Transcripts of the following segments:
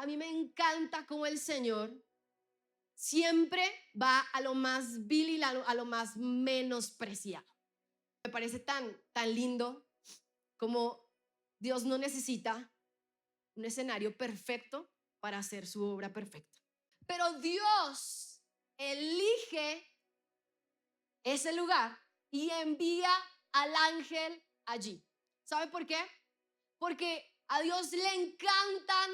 a mí me encanta cómo el Señor siempre va a lo más vil y a lo más menospreciado. Me parece tan lindo como Dios no necesita un escenario perfecto para hacer su obra perfecta. Pero Dios elige ese lugar y envía al ángel allí. ¿Sabe por qué? Porque a Dios le encantan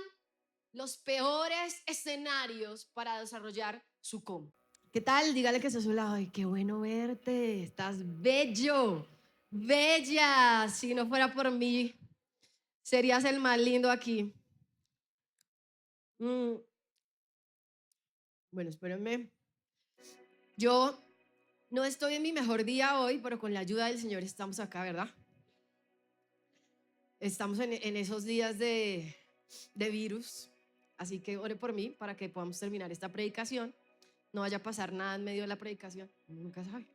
los peores escenarios para desarrollar su cómo. ¿Qué tal? Dígale que está a su lado. Ay, qué bueno verte. Estás bello, bella. Si no fuera por mí, serías el más lindo aquí. Bueno, espérenme. Yo no estoy en mi mejor día hoy, pero con la ayuda del Señor estamos acá, ¿verdad? Estamos en esos días de virus. Así que ore por mí para que podamos terminar esta predicación. No vaya a pasar nada en medio de la predicación. Nunca sabe.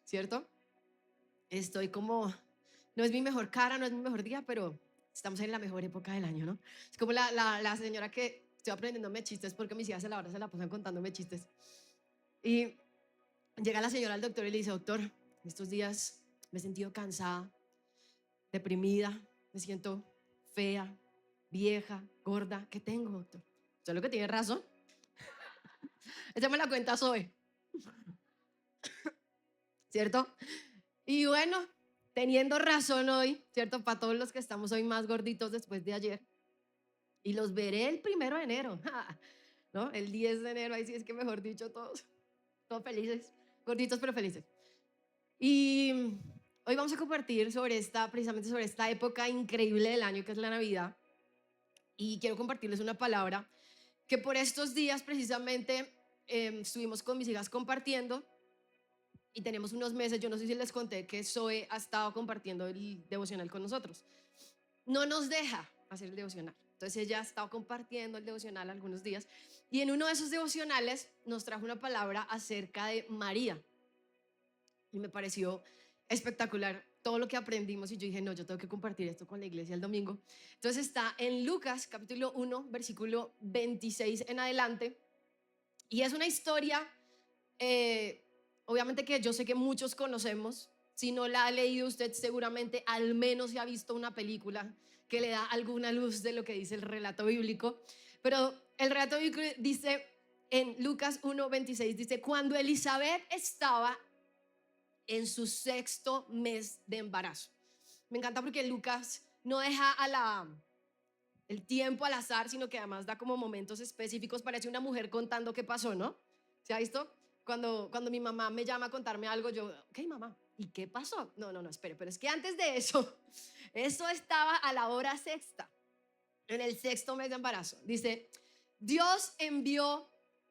¿Cierto? Estoy como, no es mi mejor cara, no es mi mejor día, pero estamos en la mejor época del año, ¿no? Es como la señora que estoy aprendiéndome chistes porque mis hijas a la hora se la pasan contándome chistes. Y llega la señora al doctor y le dice, doctor, estos días me he sentido cansada, deprimida, me siento fea, vieja, gorda. ¿Qué tengo, doctor? Usted lo que tiene razón. Esa me la cuenta Zoe, ¿cierto? Y bueno, teniendo razón hoy, ¿cierto? Para todos los que estamos hoy más gorditos después de ayer. Y los veré el 1 de enero, ¿no? El 10 de enero, ahí sí es que mejor dicho, todos felices, gorditos pero felices. Y hoy vamos a compartir precisamente sobre esta época increíble del año que es la Navidad. Y quiero compartirles una palabra que por estos días precisamente estuvimos con mis hijas compartiendo y tenemos unos meses, yo no sé si les conté que Zoe ha estado compartiendo el devocional con nosotros. No nos deja hacer el devocional. Entonces ella ha estado compartiendo el devocional algunos días y en uno de esos devocionales nos trajo una palabra acerca de María y me pareció espectacular todo lo que aprendimos y yo dije, no, yo tengo que compartir esto con la iglesia el domingo. Entonces está en Lucas capítulo 1, versículo 26 en adelante y es una historia, obviamente que yo sé que muchos conocemos. Si no la ha leído usted, seguramente al menos se ha visto una película que le da alguna luz de lo que dice el relato bíblico. Pero el relato bíblico dice en Lucas 1:26, dice, cuando Elizabeth estaba en su 6.º mes de embarazo. Me encanta porque Lucas no deja el tiempo al azar, sino que además da como momentos específicos. Parece una mujer contando qué pasó, ¿no? ¿Se ha visto? Cuando mi mamá me llama a contarme algo, yo, ok, mamá, ¿y qué pasó? No, espere, pero es que antes de eso, eso estaba a la hora sexta, en el 6.º mes de embarazo. Dice, Dios envió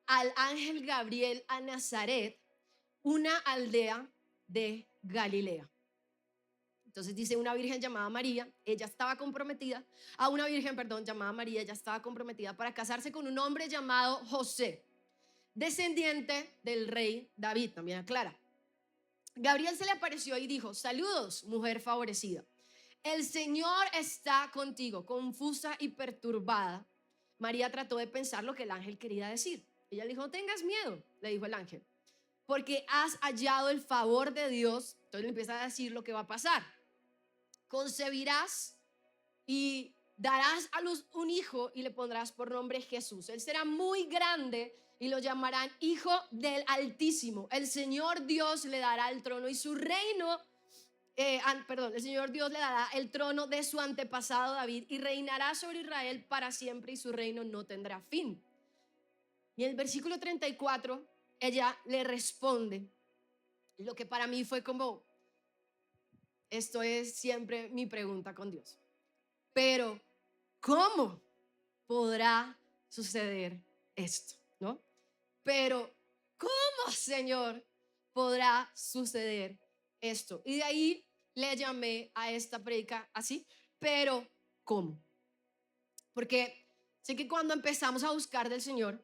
al ángel Gabriel a Nazaret, una aldea de Galilea. Entonces dice una virgen llamada María, ella estaba comprometida, una virgen, perdón, llamada María, ella estaba comprometida para casarse con un hombre llamado José, descendiente del rey David, también aclara. Gabriel se le apareció y dijo, saludos, mujer favorecida. El Señor está contigo. Confusa y perturbada, María trató de pensar lo que el ángel quería decir. Ella le dijo, no tengas miedo, le dijo el ángel, porque has hallado el favor de Dios. Entonces le empieza a decir lo que va a pasar. Concebirás y darás a luz un hijo y le pondrás por nombre Jesús. Él será muy grande y lo llamarán Hijo del Altísimo. El Señor Dios le dará el trono y su reino, el Señor Dios le dará el trono de su antepasado David y reinará sobre Israel para siempre y su reino no tendrá fin. Y en el versículo 34, ella le responde lo que para mí fue como, esto es siempre mi pregunta con Dios. Pero, ¿cómo podrá suceder esto? ¿No? Pero, ¿cómo, Señor, podrá suceder esto? Y de ahí le llamé a esta predica así, pero ¿cómo? Porque sé que cuando empezamos a buscar del Señor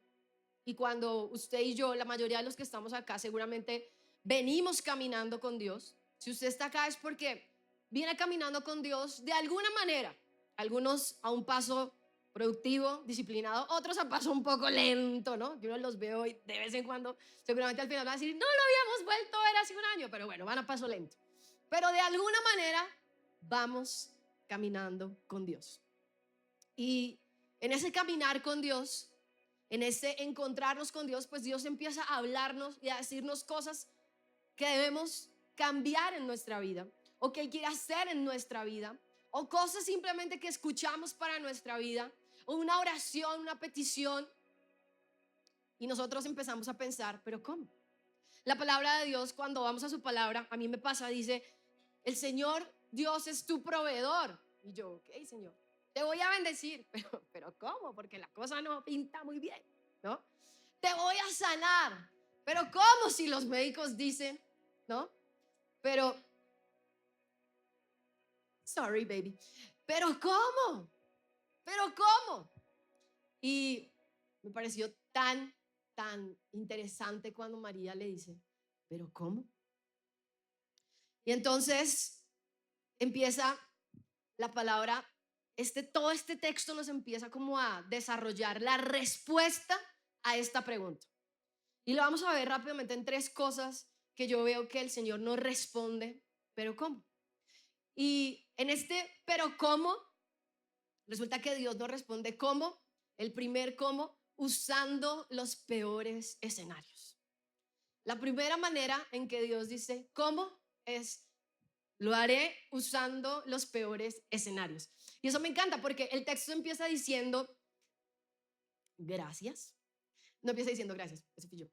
y cuando usted y yo, la mayoría de los que estamos acá, seguramente venimos caminando con Dios. Si usted está acá es porque viene caminando con Dios de alguna manera. Algunos a un paso productivo, disciplinado. Otros a paso un poco lento, ¿no? Yo no los veo y de vez en cuando, seguramente al final van a decir, no lo habíamos vuelto a ver hace un año, pero bueno, van a paso lento. Pero de alguna manera vamos caminando con Dios. Y en ese caminar con Dios, en ese encontrarnos con Dios, pues Dios empieza a hablarnos y a decirnos cosas que debemos cambiar en nuestra vida, o que Él quiere hacer en nuestra vida, o cosas simplemente que escuchamos para nuestra vida, o una oración, una petición, y nosotros empezamos a pensar, ¿pero cómo? La palabra de Dios, cuando vamos a su palabra, a mí me pasa, dice, el Señor Dios es tu proveedor. Y yo, ok, Señor, te voy a bendecir, pero ¿cómo? Porque la cosa no pinta muy bien, ¿no? Te voy a sanar, pero ¿cómo si los médicos dicen, ¿no? Pero, sorry, baby, pero ¿cómo? ¿Pero cómo? Y me pareció tan interesante cuando María le dice, ¿pero cómo? Y entonces empieza la palabra, todo este texto nos empieza como a desarrollar la respuesta a esta pregunta. Y lo vamos a ver rápidamente en 3 cosas que yo veo que el Señor nos responde, ¿pero cómo? Y en este ¿pero cómo? Resulta que Dios nos responde ¿cómo? El primer ¿cómo? Usando los peores escenarios. La primera manera en que Dios dice ¿cómo? Es lo haré usando los peores escenarios. Y eso me encanta porque el texto empieza diciendo gracias. No empieza diciendo gracias, eso fui yo.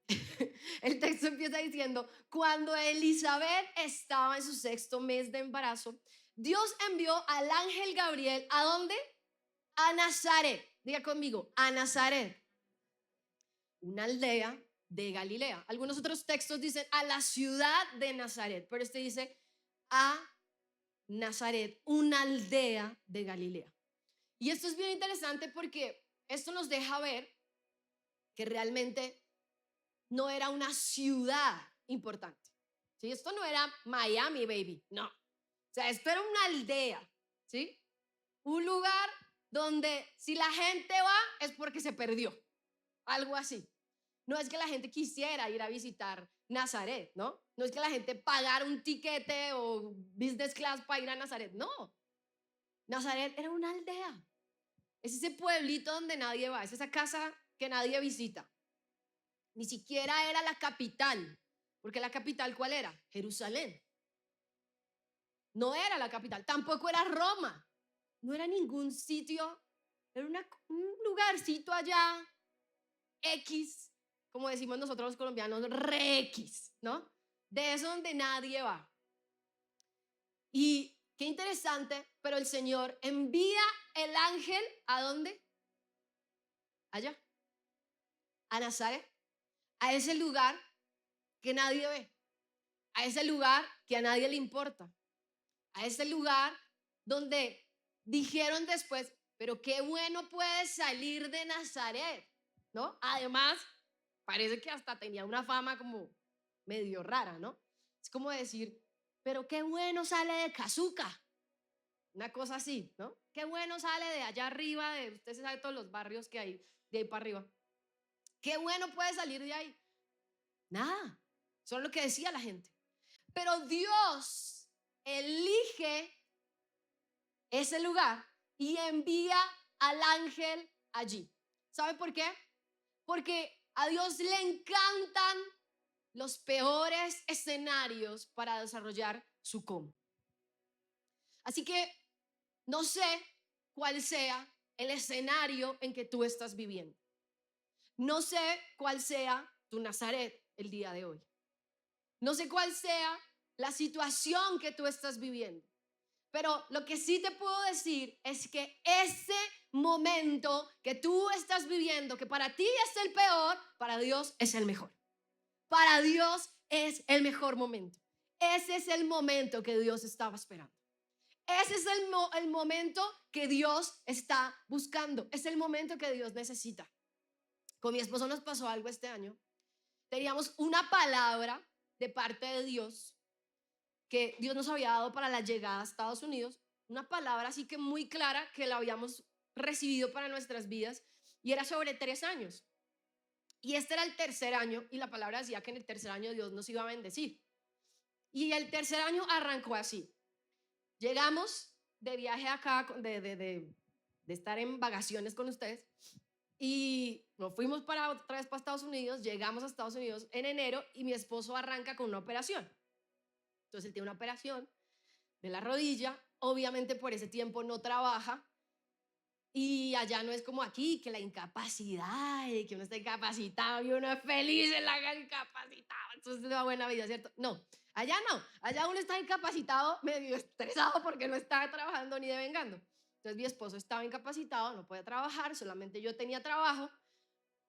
El texto empieza diciendo, cuando Elizabeth estaba en su 6º mes de embarazo, Dios envió al ángel Gabriel, ¿a dónde? A Nazaret. Diga conmigo, a Nazaret, una aldea de Galilea. Algunos otros textos dicen a la ciudad de Nazaret, pero este dice a Nazaret, una aldea de Galilea. Y esto es bien interesante porque esto nos deja ver que realmente no era una ciudad importante. ¿Sí? Esto no era Miami, baby, no. O sea, esto era una aldea, ¿sí? Un lugar donde si la gente va es porque se perdió, algo así. No es que la gente quisiera ir a visitar Nazaret, ¿no? No es que la gente pagara un tiquete o business class para ir a Nazaret, no. Nazaret era una aldea. Es ese pueblito donde nadie va, es esa casa que nadie visita. Ni siquiera era la capital, porque la capital, ¿cuál era? Jerusalén. No era la capital, tampoco era Roma, no era ningún sitio, era un lugarcito allá, X, como decimos nosotros los colombianos, re X, ¿no? De eso donde nadie va. Y qué interesante, pero el Señor envía el ángel, ¿a dónde? Allá, a Nazaret, a ese lugar que nadie ve, a ese lugar que a nadie le importa, a ese lugar donde dijeron después, pero qué bueno puede salir de Nazaret, ¿no? Además, parece que hasta tenía una fama como medio rara, ¿no? Es como decir, pero qué bueno sale de Cazuca, una cosa así, ¿no? Qué bueno sale de allá arriba, usted sabe todos los barrios que hay de ahí para arriba. Qué bueno puede salir de ahí. Nada, eso es lo que decía la gente. Pero Dios elige ese lugar y envía al ángel allí. ¿Sabe por qué? Porque a Dios le encantan los peores escenarios para desarrollar su cómo. Así que no sé cuál sea el escenario en que tú estás viviendo. No sé cuál sea tu Nazaret el día de hoy. No sé cuál sea la situación que tú estás viviendo. Pero lo que sí te puedo decir es que ese momento que tú estás viviendo, que para ti es el peor, para Dios es el mejor. Para Dios es el mejor momento. Ese es el momento que Dios estaba esperando. Ese es el momento que Dios está buscando. Es el momento que Dios necesita. Con mi esposo nos pasó algo este año. Teníamos una palabra de parte de Dios que Dios nos había dado para la llegada a Estados Unidos, una palabra así que muy clara que la habíamos recibido para nuestras vidas y era sobre 3 años. Y este era el tercer año y la palabra decía que en el tercer año Dios nos iba a bendecir. Y el tercer año arrancó así. Llegamos de viaje acá, de estar en vacaciones con ustedes y nos fuimos otra vez para Estados Unidos, llegamos a Estados Unidos en enero y mi esposo arranca con una operación. Entonces él tiene una operación de la rodilla, obviamente por ese tiempo no trabaja y allá no es como aquí, que la incapacidad, y que uno está incapacitado y uno es feliz en la incapacitado, entonces es una buena vida, ¿cierto? No, allá uno está incapacitado, medio estresado porque no está trabajando ni devengando. Entonces mi esposo estaba incapacitado, no podía trabajar, solamente yo tenía trabajo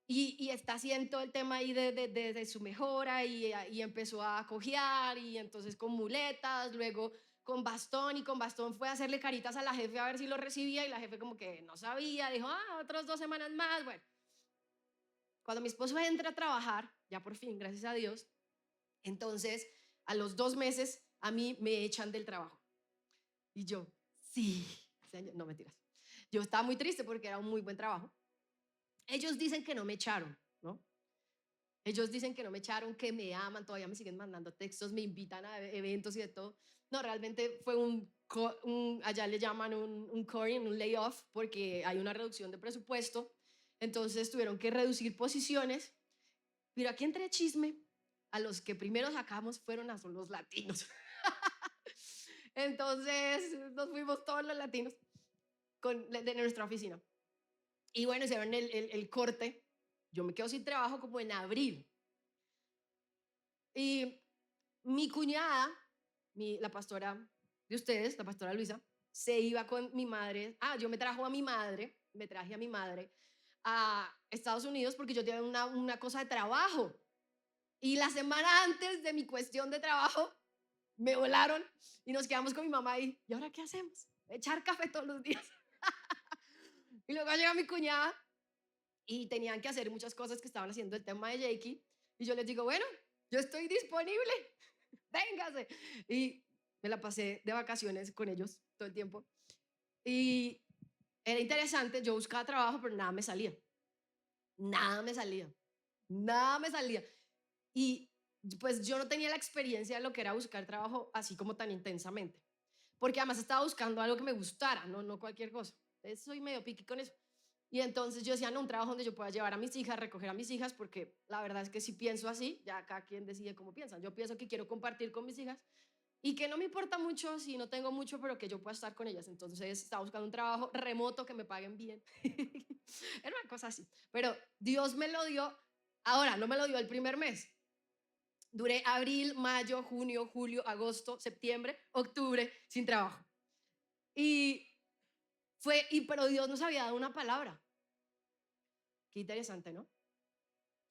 y está haciendo todo el tema ahí de su mejora y empezó a cojear y entonces con muletas, luego con bastón y con bastón fue a hacerle caritas a la jefe a ver si lo recibía y la jefe como que no sabía, dijo, otras 2 semanas más, bueno. Cuando mi esposo entra a trabajar, ya por fin, gracias a Dios, entonces a los 2 meses a mí me echan del trabajo. Y yo, sí, no mentiras. Yo estaba muy triste porque era un muy buen trabajo. Ellos dicen que no me echaron, ¿no? Ellos dicen que no me echaron, que me aman, todavía me siguen mandando textos, me invitan a eventos y de todo. No, realmente fue allá le llaman un coring, un layoff, porque hay una reducción de presupuesto. Entonces tuvieron que reducir posiciones. Pero aquí entre chisme, a los que primero sacamos fueron a los latinos. Entonces nos fuimos todos los latinos de nuestra oficina. Y bueno, hicieron el corte. Yo me quedo sin trabajo como en abril. Y mi cuñada, la pastora de ustedes, la pastora Luisa, se iba con mi madre. Yo me traje a mi madre a Estados Unidos porque yo tenía una cosa de trabajo. Y la semana antes de mi cuestión de trabajo, me volaron y nos quedamos con mi mamá ahí. ¿Y ahora qué hacemos? Echar café todos los días. Y luego llega mi cuñada y tenían que hacer muchas cosas que estaban haciendo el tema de Jakey. Y yo les digo, bueno, yo estoy disponible, véngase. Y me la pasé de vacaciones con ellos todo el tiempo. Y era interesante, yo buscaba trabajo, pero nada me salía. Nada me salía. Nada me salía. Y pues yo no tenía la experiencia de lo que era buscar trabajo así como tan intensamente. Porque además estaba buscando algo que me gustara, no cualquier cosa. Entonces soy medio piqui con eso. Y entonces yo decía, no, un trabajo donde yo pueda llevar a mis hijas, recoger a mis hijas, porque la verdad es que si pienso así, ya cada quien decide cómo piensa. Yo pienso que quiero compartir con mis hijas y que no me importa mucho si no tengo mucho, pero que yo pueda estar con ellas. Entonces estaba buscando un trabajo remoto que me paguen bien. Era una cosa así. Pero Dios me lo dio, ahora no me lo dio el primer mes. Duré abril, mayo, junio, julio, agosto, septiembre, octubre sin trabajo. Pero Dios nos había dado una palabra. Qué interesante, ¿no?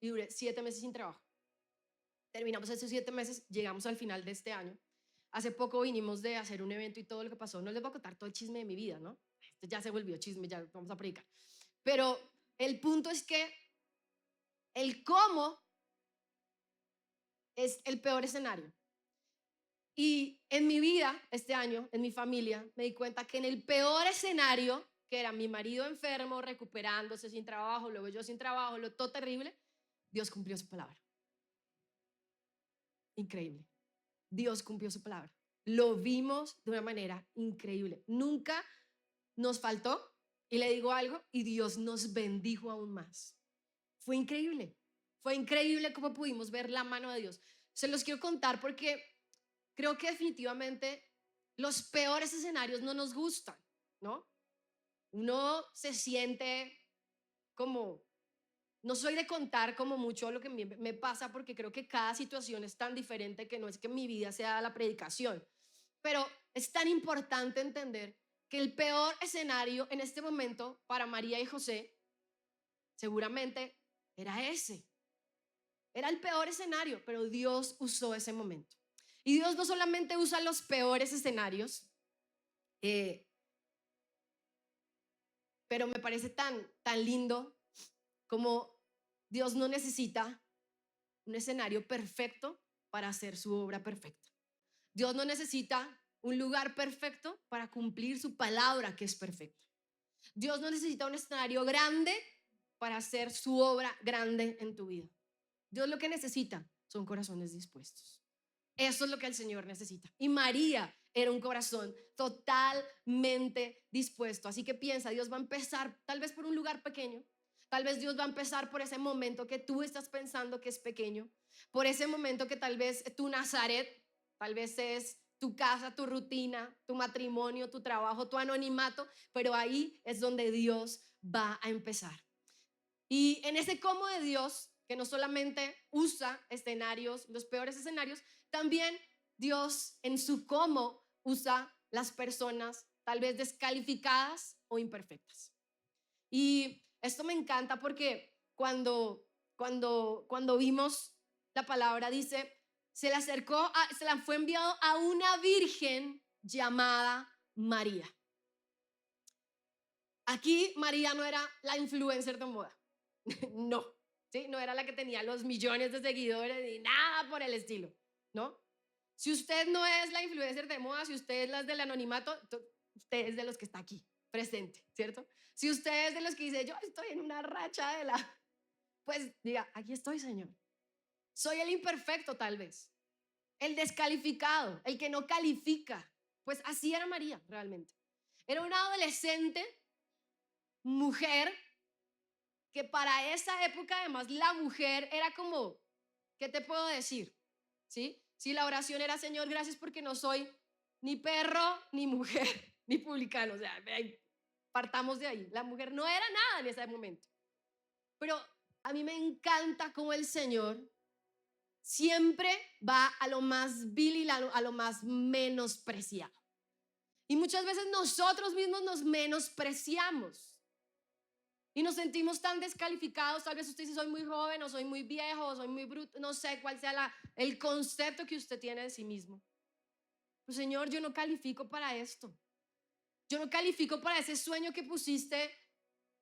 Y duré 7 meses sin trabajo. Terminamos esos 7 meses, llegamos al final de este año. Hace poco vinimos de hacer un evento y todo lo que pasó. No les voy a contar todo el chisme de mi vida, ¿no? Esto ya se volvió chisme, ya vamos a predicar. Pero el punto es que el cómo es el peor escenario. Y en mi vida, este año, en mi familia, me di cuenta que en el peor escenario, que era mi marido enfermo, recuperándose sin trabajo, luego yo sin trabajo, todo terrible, Dios cumplió su palabra. Increíble. Dios cumplió su palabra. Lo vimos de una manera increíble. Nunca nos faltó, y le digo algo, y Dios nos bendijo aún más. Fue increíble. Fue increíble cómo pudimos ver la mano de Dios. Se los quiero contar porque creo que definitivamente los peores escenarios no nos gustan, ¿no? Uno se siente como, no soy de contar como mucho lo que me pasa porque creo que cada situación es tan diferente que no es que mi vida sea la predicación, pero es tan importante entender que el peor escenario en este momento para María y José seguramente era ese. Era el peor escenario, pero Dios usó ese momento. Y Dios no solamente usa los peores escenarios, pero me parece tan lindo como Dios no necesita un escenario perfecto para hacer su obra perfecta. Dios no necesita un lugar perfecto para cumplir su palabra que es perfecta. Dios no necesita un escenario grande para hacer su obra grande en tu vida. Dios lo que necesita son corazones dispuestos. Eso es lo que el Señor necesita. Y María era un corazón totalmente dispuesto. Así que piensa, Dios va a empezar tal vez por un lugar pequeño. Tal vez Dios va a empezar por ese momento que tú estás pensando que es pequeño. Por ese momento que tal vez tu Nazaret, tal vez es tu casa, tu rutina, tu matrimonio, tu trabajo, tu anonimato. Pero ahí es donde Dios va a empezar. Y en ese cómo de Dios, que no solamente usa escenarios, los peores escenarios, también Dios en su cómo usa las personas tal vez descalificadas o imperfectas. Y esto me encanta porque cuando vimos la palabra dice, se la fue enviado a una virgen llamada María. Aquí María no era la influencer de moda. No, ¿sí? No era la que tenía los millones de seguidores ni nada por el estilo, ¿no? Si usted no es la influencer de moda, si usted es la del anonimato, usted es de los que está aquí, presente, ¿cierto? Si usted es de los que dice, yo estoy en una racha de la... Pues diga, aquí estoy, Señor. Soy el imperfecto tal vez, el descalificado, el que no califica. Pues así era María realmente. Era una adolescente, mujer, que para esa época además la mujer era como, ¿qué te puedo decir? ¿Sí? Si la oración era, Señor, gracias porque no soy ni perro, ni mujer, ni publicano, o sea, partamos de ahí. La mujer no era nada en ese momento. Pero a mí me encanta cómo el Señor siempre va a lo más vil y a lo más menospreciado. Y muchas veces nosotros mismos nos menospreciamos. Y nos sentimos tan descalificados. Tal vez usted dice, soy muy joven, o soy muy viejo, o soy muy bruto. No sé cuál sea el concepto que usted tiene de sí mismo. Pues, Señor, yo no califico para esto. Yo no califico para ese sueño que pusiste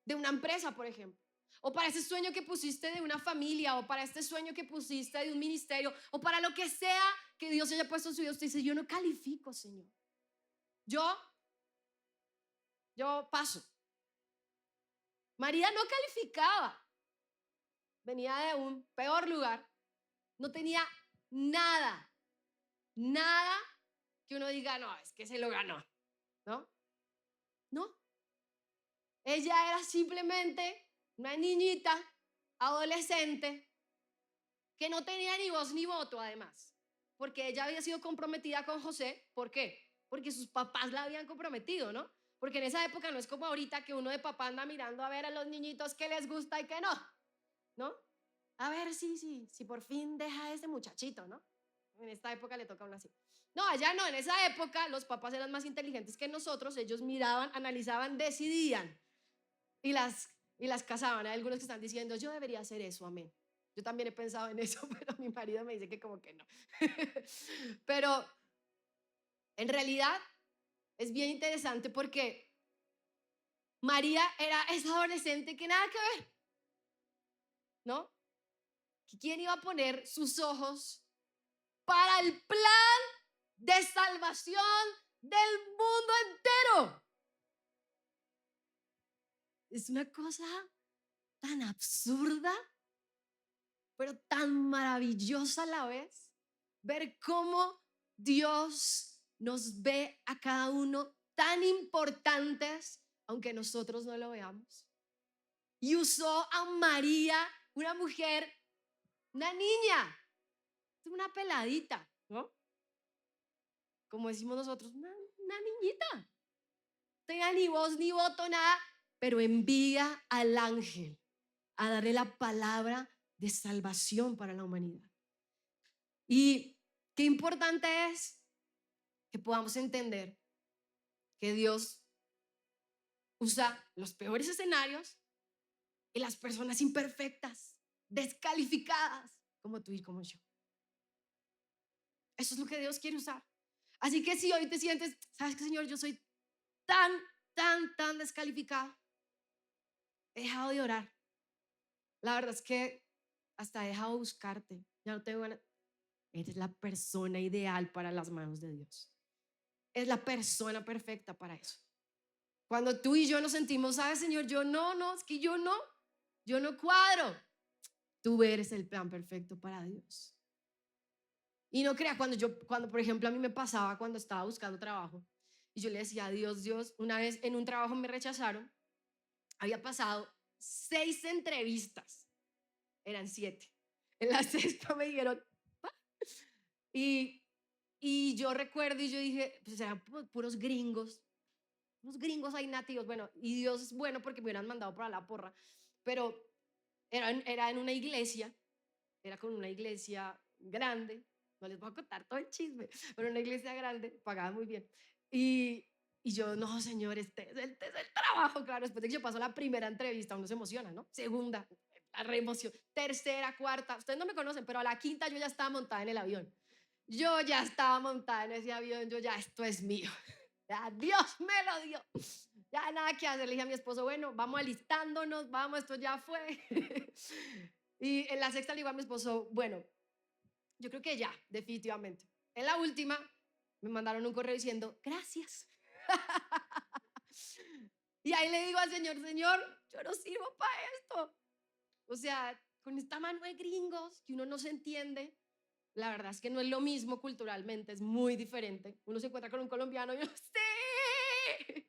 de una empresa, por ejemplo. O para ese sueño que pusiste de una familia. O para este sueño que pusiste de un ministerio. O para lo que sea que Dios haya puesto en su vida. Usted dice, yo no califico, Señor. Yo paso. María no calificaba. Venía de un peor lugar. No tenía nada, nada que uno diga, no, es que se lo ganó, ¿no? No. Ella era simplemente una niñita, adolescente, que no tenía ni voz ni voto además, porque ella había sido comprometida con José. ¿Por qué? Porque sus papás la habían comprometido, ¿no? Porque en esa época no es como ahorita que uno de papá anda mirando a ver a los niñitos qué les gusta y qué no, ¿no? A ver si por fin deja a ese muchachito, ¿no? En esta época le toca a uno así. No, allá no, en esa época los papás eran más inteligentes que nosotros, ellos miraban, analizaban, decidían y las casaban. Hay algunos que están diciendo, yo debería hacer eso, amén. Yo también he pensado en eso, pero mi marido me dice que como que no. Pero en realidad es bien interesante porque María era esa adolescente que nada que ver, ¿no? ¿Quién iba a poner sus ojos para el plan de salvación del mundo entero? Es una cosa tan absurda, pero tan maravillosa a la vez. Ver cómo Dios nos ve a cada uno tan importantes, aunque nosotros no lo veamos. Y usó a María, una mujer, una niña, una peladita, ¿no? Como decimos nosotros, una niñita. No tenía ni voz ni voto, nada, pero envía al ángel a darle la palabra de salvación para la humanidad. Y qué importante es que podamos entender que Dios usa los peores escenarios y las personas imperfectas, descalificadas, como tú y como yo. Eso es lo que Dios quiere usar. Así que si hoy te sientes, ¿sabes qué, Señor? Yo soy tan descalificado. He dejado de orar. La verdad es que hasta he dejado de buscarte. Ya no tengo ganas. Eres la persona ideal para las manos de Dios. Es la persona perfecta para eso. Cuando tú y yo nos sentimos, ¿sabes, Señor? Es que yo no cuadro. Tú eres el plan perfecto para Dios. Y no crea, cuando por ejemplo a mí me pasaba cuando estaba buscando trabajo y yo le decía a Dios, una vez en un trabajo me rechazaron, había pasado 6 entrevistas, eran 7. En la sexta me dijeron, "Ah". y yo recuerdo y yo dije, pues eran puros gringos, unos gringos ahí nativos, bueno, y Dios es bueno porque me hubieran mandado para la porra, pero era en una iglesia, era con una iglesia grande, no les voy a contar todo el chisme, pero una iglesia grande, pagaba muy bien. Y yo, no, señor, este es el trabajo, claro, después de que yo paso la primera entrevista, uno se emociona, ¿no? Segunda, la reemoción, tercera, cuarta, ustedes no me conocen, pero a la quinta yo ya estaba montada en el avión. Yo ya estaba montada en ese avión, yo ya, esto es mío. Ya Dios me lo dio. Ya nada que hacer. Le dije a mi esposo, bueno, vamos alistándonos, vamos, esto ya fue. Y en la sexta le digo a mi esposo, bueno, yo creo que ya, definitivamente. En la última me mandaron un correo diciendo, gracias. Y ahí le digo al Señor, Señor, yo no sirvo para esto. O sea, con esta mano de gringos que uno no se entiende, la verdad es que no es lo mismo culturalmente, es muy diferente. Uno se encuentra con un colombiano y yo, sí,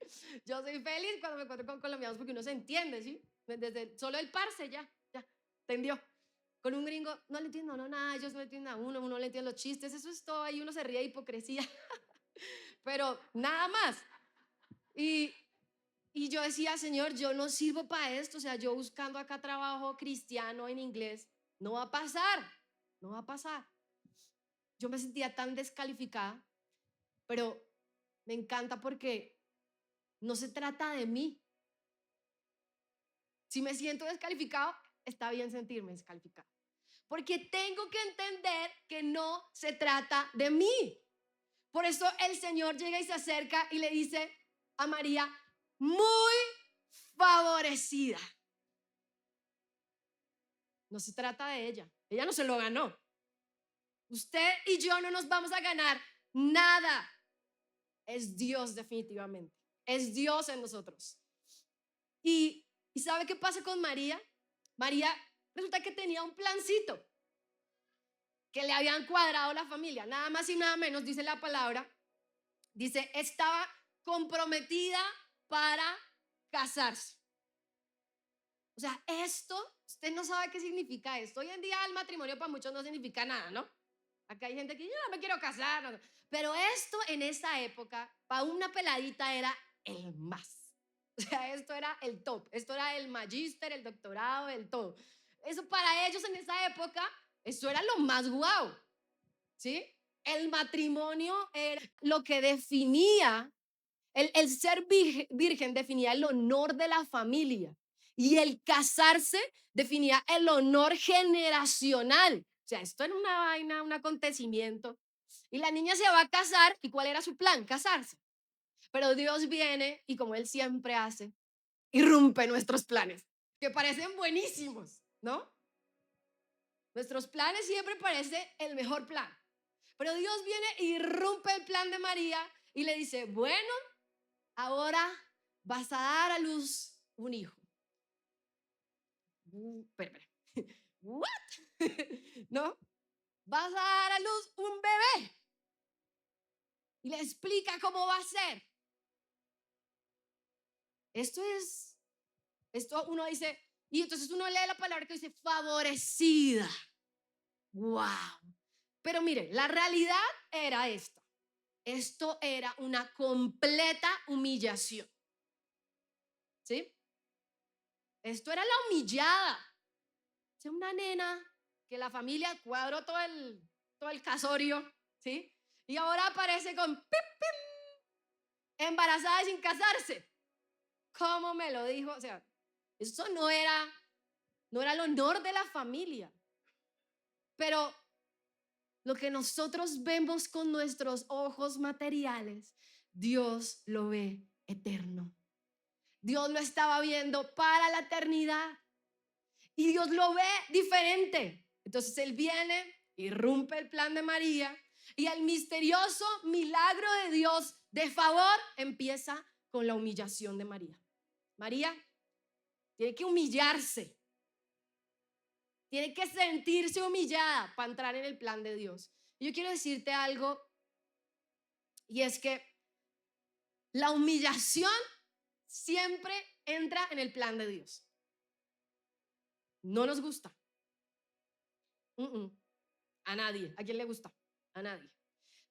yo soy feliz cuando me encuentro con colombianos porque uno se entiende, ¿sí? Desde solo el parce ya, entendió. Con un gringo no le entiendo nada, ellos no le entienden a uno le entiende los chistes, eso es todo, ahí uno se ríe de hipocresía, pero nada más. Y, y yo decía, Señor, yo no sirvo para esto, o sea, yo buscando acá trabajo cristiano en inglés, no va a pasar, no va a pasar. Yo me sentía tan descalificada, pero me encanta porque no se trata de mí. Si me siento descalificado, está bien sentirme descalificado. Porque tengo que entender que no se trata de mí. Por eso el Señor llega y se acerca y le dice a María, muy favorecida. No se trata de ella. Ella no se lo ganó. Usted y yo no nos vamos a ganar nada. Es Dios definitivamente. Es Dios en nosotros. ¿Y sabe qué pasa con María? María resulta que tenía un plancito que le habían cuadrado la familia. Nada más y nada menos, dice la palabra. Dice, estaba comprometida para casarse. O sea, esto, usted no sabe qué significa esto. Hoy en día el matrimonio para muchos no significa nada, ¿no? Acá hay gente que yo no me quiero casar. No. Pero esto en esa época, para una peladita era el más. O sea, esto era el top. Esto era el magíster, el doctorado, el todo. Eso para ellos en esa época, eso era lo más guau. ¿Sí? El matrimonio era lo que definía, el ser virgen definía el honor de la familia y el casarse definía el honor generacional. O sea, esto era una vaina, un acontecimiento. Y la niña se va a casar, ¿y cuál era su plan? Casarse. Pero Dios viene y como Él siempre hace, irrumpe nuestros planes, que parecen buenísimos, ¿no? Nuestros planes siempre parece el mejor plan. Pero Dios viene e irrumpe el plan de María y le dice, bueno, ahora vas a dar a luz un hijo. Espera. ¿What? ¿No? Vas a dar a luz un bebé. Y le explica cómo va a ser. Esto uno dice, y entonces uno lee la palabra que dice favorecida. ¡Wow! Pero mire, la realidad era esta. Esto era una completa humillación. ¿Sí? Esto era la humillada. Es una nena que la familia cuadró todo el casorio, ¿sí? Y ahora aparece con pip, pip, embarazada y sin casarse. ¿Cómo me lo dijo? O sea, eso no era el honor de la familia. Pero lo que nosotros vemos con nuestros ojos materiales, Dios lo ve eterno. Dios lo estaba viendo para la eternidad y Dios lo ve diferente. Entonces Él viene, irrumpe el plan de María y el misterioso milagro de Dios de favor empieza con la humillación de María. María tiene que humillarse, tiene que sentirse humillada para entrar en el plan de Dios. Y yo quiero decirte algo, y es que la humillación siempre entra en el plan de Dios. No nos gusta. A nadie. ¿A quién le gusta? A nadie.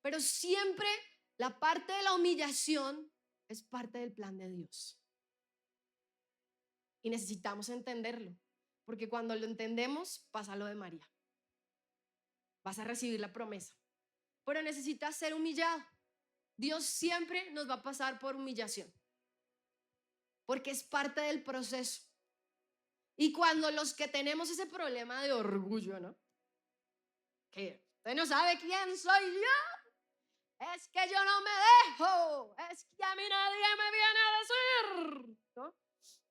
Pero siempre la parte de la humillación es parte del plan de Dios. Y necesitamos entenderlo, porque cuando lo entendemos, pasa lo de María. Vas a recibir la promesa, pero necesitas ser humillado. Dios siempre nos va a pasar por humillación, porque es parte del proceso. Y cuando los que tenemos ese problema de orgullo, ¿no? Que usted no sabe quién soy yo, es que yo no me dejo, es que a mí nadie me viene a decir, ¿no?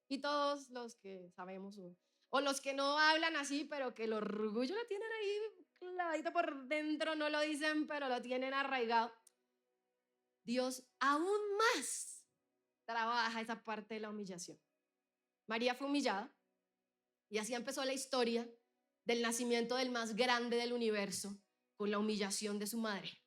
Y todos los que sabemos, o los que no hablan así, pero que el orgullo lo tienen ahí clavadito por dentro, no lo dicen, pero lo tienen arraigado. Dios aún más trabaja esa parte de la humillación. María fue humillada y así empezó la historia del nacimiento del más grande del universo con la humillación de su madre.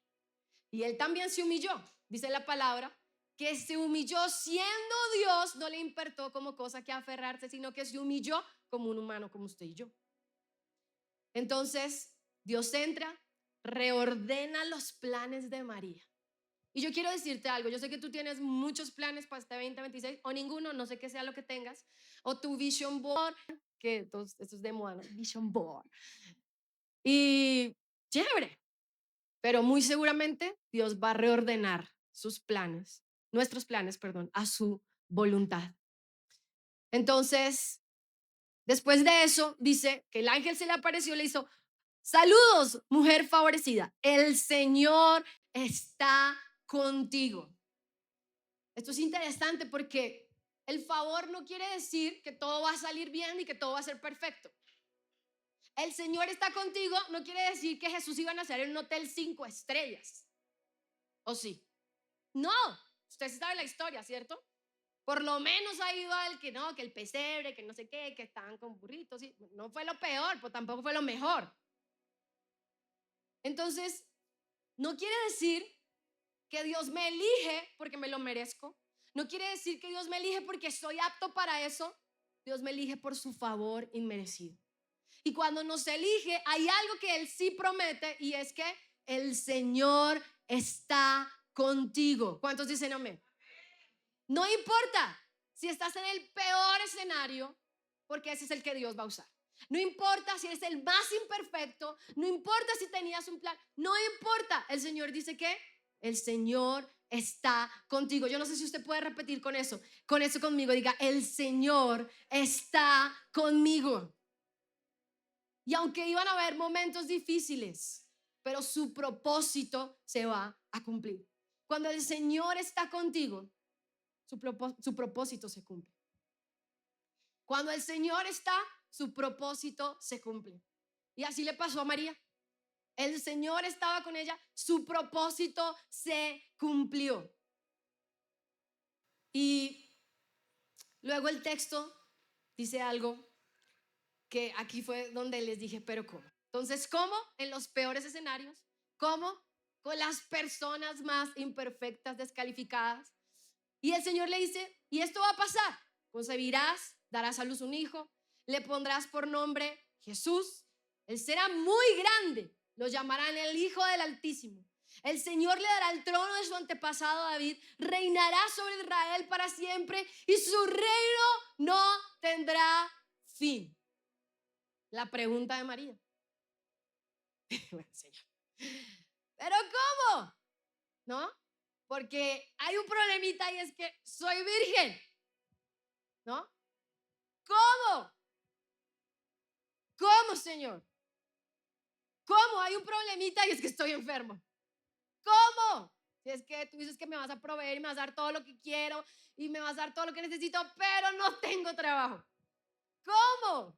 Y él también se humilló, dice la palabra, que se humilló siendo Dios, no le importó como cosa que aferrarse, sino que se humilló como un humano como usted y yo. Entonces, Dios entra, reordena los planes de María. Y yo quiero decirte algo, yo sé que tú tienes muchos planes para este 2026, o ninguno, no sé qué sea lo que tengas, o tu vision board, que esto es de moda, ¿no? Vision board. Y chévere, pero muy seguramente Dios va a reordenar sus planes, nuestros planes, perdón, a su voluntad. Entonces, después de eso, dice que el ángel se le apareció y le hizo: saludos, mujer favorecida, el Señor está contigo. Esto es interesante porque el favor no quiere decir que todo va a salir bien y que todo va a ser perfecto. El Señor está contigo no quiere decir que Jesús iba a nacer en un hotel 5 estrellas. ¿O sí? No, usted sabe la historia, ¿cierto? Por lo menos ha ido al que no, que el pesebre, que no sé qué, que estaban con burritos. ¿Sí? No fue lo peor, pero tampoco fue lo mejor. Entonces, no quiere decir que Dios me elige porque me lo merezco. No quiere decir que Dios me elige porque soy apto para eso. Dios me elige por su favor inmerecido. Y cuando nos elige, hay algo que Él sí promete, y es que el Señor está contigo. ¿Cuántos dicen amén? No importa si estás en el peor escenario, porque ese es el que Dios va a usar. No importa si eres el más imperfecto, no importa si tenías un plan, no importa. El Señor dice que el Señor está contigo. Yo no sé si usted puede repetir con eso conmigo. Diga: el Señor está conmigo. Y aunque iban a haber momentos difíciles, pero su propósito se va a cumplir. Cuando el Señor está contigo, su propósito se cumple. Cuando el Señor está, su propósito se cumple. Y así le pasó a María. El Señor estaba con ella, su propósito se cumplió. Y luego el texto dice algo que aquí fue donde les dije, pero ¿cómo? Entonces, ¿cómo? En los peores escenarios. ¿Cómo? Con las personas más imperfectas, descalificadas. Y el Señor le dice: y esto va a pasar. Concebirás, darás a luz un hijo, le pondrás por nombre Jesús. Él será muy grande, lo llamarán el Hijo del Altísimo. El Señor le dará el trono de su antepasado David, reinará sobre Israel para siempre y su reino no tendrá fin. La pregunta de María. Bueno, Señor, ¿pero cómo? ¿No? Porque hay un problemita, y es que soy virgen, ¿no? ¿Cómo? ¿Cómo, Señor? ¿Cómo? Hay un problemita, y es que estoy enfermo. ¿Cómo? Si es que tú dices que me vas a proveer y me vas a dar todo lo que quiero y me vas a dar todo lo que necesito, pero no tengo trabajo. ¿Cómo?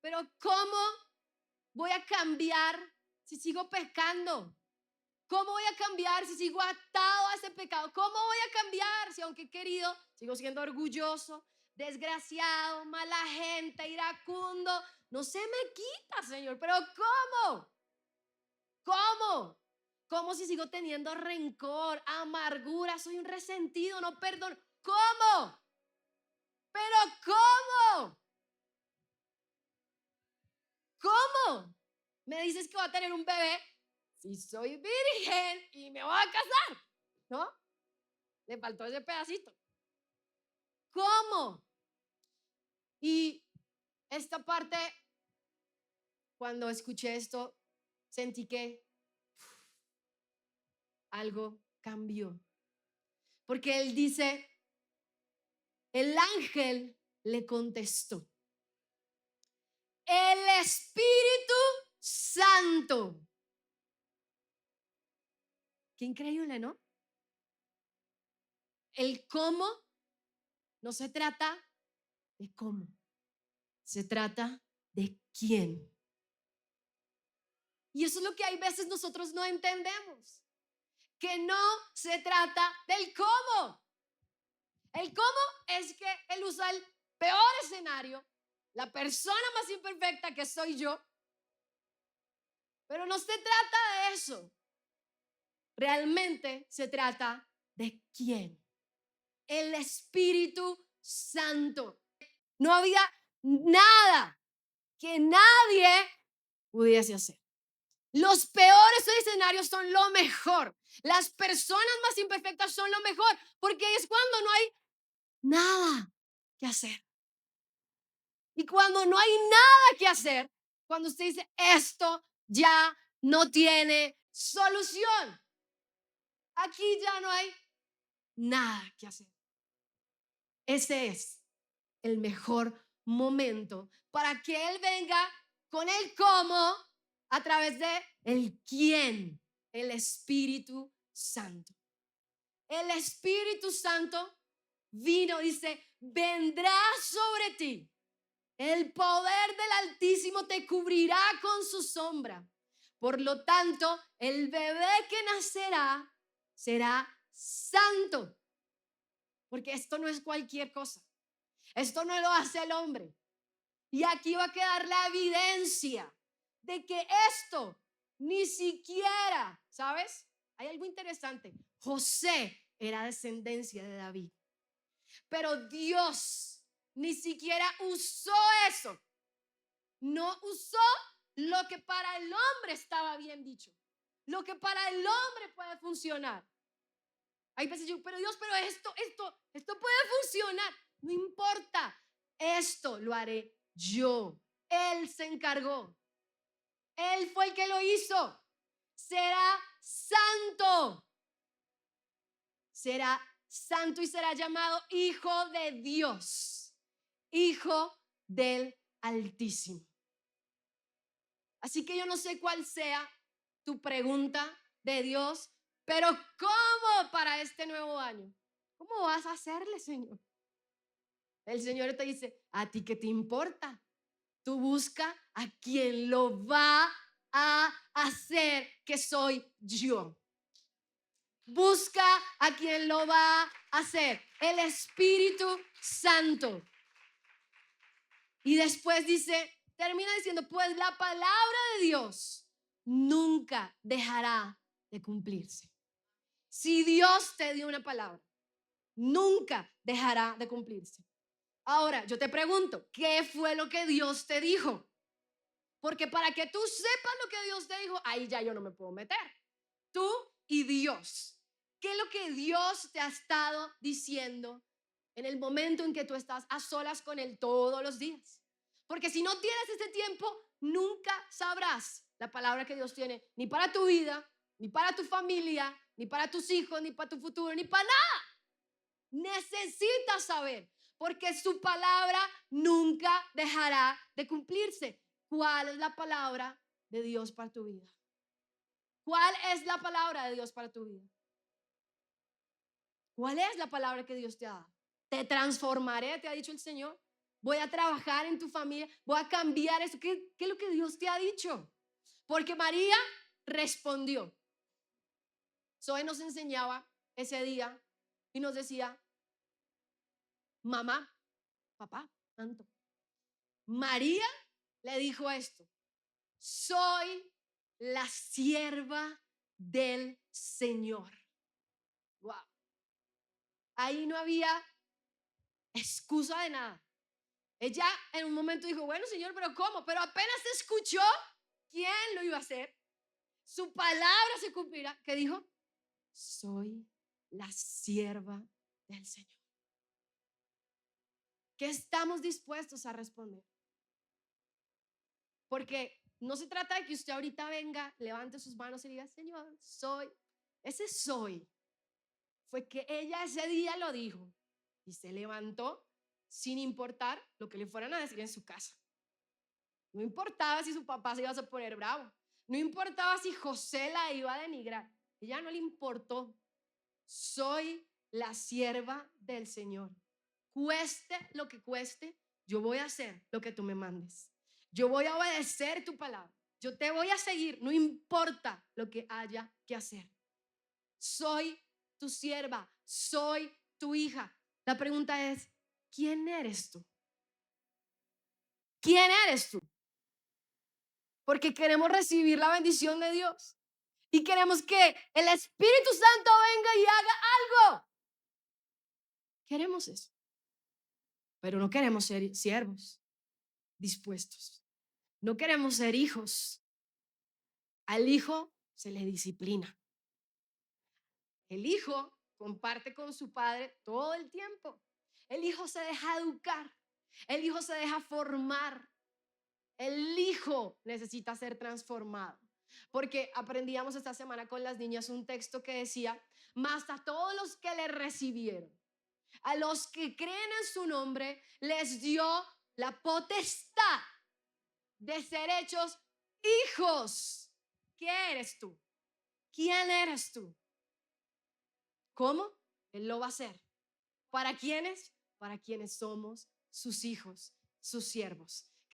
Pero ¿cómo voy a cambiar si sigo pecando? ¿Cómo voy a cambiar si sigo atado a ese pecado? ¿Cómo voy a cambiar si aunque he querido sigo siendo orgulloso, desgraciado, mala gente, iracundo? No se me quita, Señor, pero ¿cómo? ¿Cómo? ¿Cómo si sigo teniendo rencor, amargura, soy un resentido, no perdono? ¿Cómo? ¿Pero cómo? ¿Cómo? Me dices que voy a tener un bebé si soy virgen y me voy a casar, ¿no? Le faltó ese pedacito. ¿Cómo? Y esta parte, cuando escuché esto, sentí que algo cambió. Porque él dice, el ángel le contestó, el Espíritu Santo. Qué increíble, ¿no? El cómo no se trata de cómo, se trata de quién. Y eso es lo que hay veces nosotros no entendemos, que no se trata del cómo. El cómo es que él usa el peor escenario, la persona más imperfecta que soy yo, pero no se trata de eso. Realmente se trata de quién. El Espíritu Santo. No había nada que nadie pudiese hacer. Los peores escenarios son lo mejor. Las personas más imperfectas son lo mejor, porque es cuando no hay nada que hacer. Y cuando no hay nada que hacer, cuando usted dice, esto ya no tiene solución, aquí ya no hay nada que hacer. Ese es el mejor momento para que Él venga con el cómo a través de el quién, el Espíritu Santo. El Espíritu Santo vino, dice, vendrá sobre ti. El poder del Altísimo te cubrirá con su sombra. Por lo tanto, el bebé que nacerá será santo. Porque esto no es cualquier cosa. Esto no lo hace el hombre. Y aquí va a quedar la evidencia de que esto ni siquiera, ¿sabes? Hay algo interesante. José era descendencia de David. Pero Dios ni siquiera usó eso. No usó lo que para el hombre estaba bien dicho. Lo que para el hombre puede funcionar. Hay veces yo, pero Dios, pero esto puede funcionar. No importa. Esto lo haré yo. Él se encargó. Él fue el que lo hizo. Será santo. Será santo y será llamado Hijo de Dios. Hijo del Altísimo. Así que yo no sé cuál sea tu pregunta de Dios, pero ¿cómo para este nuevo año? ¿Cómo vas a hacerle, Señor? El Señor te dice, ¿a ti qué te importa? Tú busca a quien lo va a hacer, que soy yo. Busca a quien lo va a hacer, el Espíritu Santo. Y después dice, termina diciendo, pues la palabra de Dios nunca dejará de cumplirse. Si Dios te dio una palabra, nunca dejará de cumplirse. Ahora, yo te pregunto, ¿qué fue lo que Dios te dijo? Porque para que tú sepas lo que Dios te dijo, ahí ya yo no me puedo meter. Tú y Dios. ¿Qué es lo que Dios te ha estado diciendo en el momento en que tú estás a solas con Él todos los días? Porque si no tienes ese tiempo, nunca sabrás la palabra que Dios tiene, ni para tu vida, ni para tu familia, ni para tus hijos, ni para tu futuro, ni para nada. Necesitas saber, porque su palabra nunca dejará de cumplirse. ¿Cuál es la palabra de Dios para tu vida? ¿Cuál es la palabra de Dios para tu vida? ¿Cuál es la palabra que Dios te ha dado? Te transformaré, te ha dicho el Señor. Voy a trabajar en tu familia, voy a cambiar eso. ¿Qué es lo que Dios te ha dicho? Porque María respondió. Zoe nos enseñaba ese día y nos decía, mamá, papá, tanto. María le dijo esto: soy la sierva del Señor. Wow. Ahí no había excusa de nada. Ella en un momento dijo, bueno, Señor, pero ¿cómo? Pero apenas se escuchó quién lo iba a hacer, su palabra se cumplirá. ¿Qué dijo? Soy la sierva del Señor. ¿Qué estamos dispuestos a responder? Porque no se trata de que usted ahorita venga, levante sus manos y diga, Señor, soy. Ese soy fue que ella ese día lo dijo y se levantó sin importar lo que le fueran a decir en su casa. No importaba si su papá se iba a poner bravo. No importaba si José la iba a denigrar. Ella no le importó. Soy la sierva del Señor. Cueste lo que cueste, yo voy a hacer lo que tú me mandes. Yo voy a obedecer tu palabra. Yo te voy a seguir, no importa lo que haya que hacer. Soy tu sierva, soy tu hija. La pregunta es, ¿quién eres tú? ¿Quién eres tú? Porque queremos recibir la bendición de Dios y queremos que el Espíritu Santo venga y haga algo. Queremos eso, pero no queremos ser siervos dispuestos. No queremos ser hijos. Al hijo se le disciplina. El hijo comparte con su padre todo el tiempo. El hijo se deja educar. El hijo se deja formar. El hijo necesita ser transformado. Porque aprendíamos esta semana con las niñas un texto que decía, mas a todos los que le recibieron, a los que creen en su nombre, les dio la potestad de ser hechos hijos. ¿Qué eres tú? ¿Quién eres tú? ¿Cómo? Él lo va a hacer. ¿Para quiénes? Para quienes somos sus hijos, sus siervos.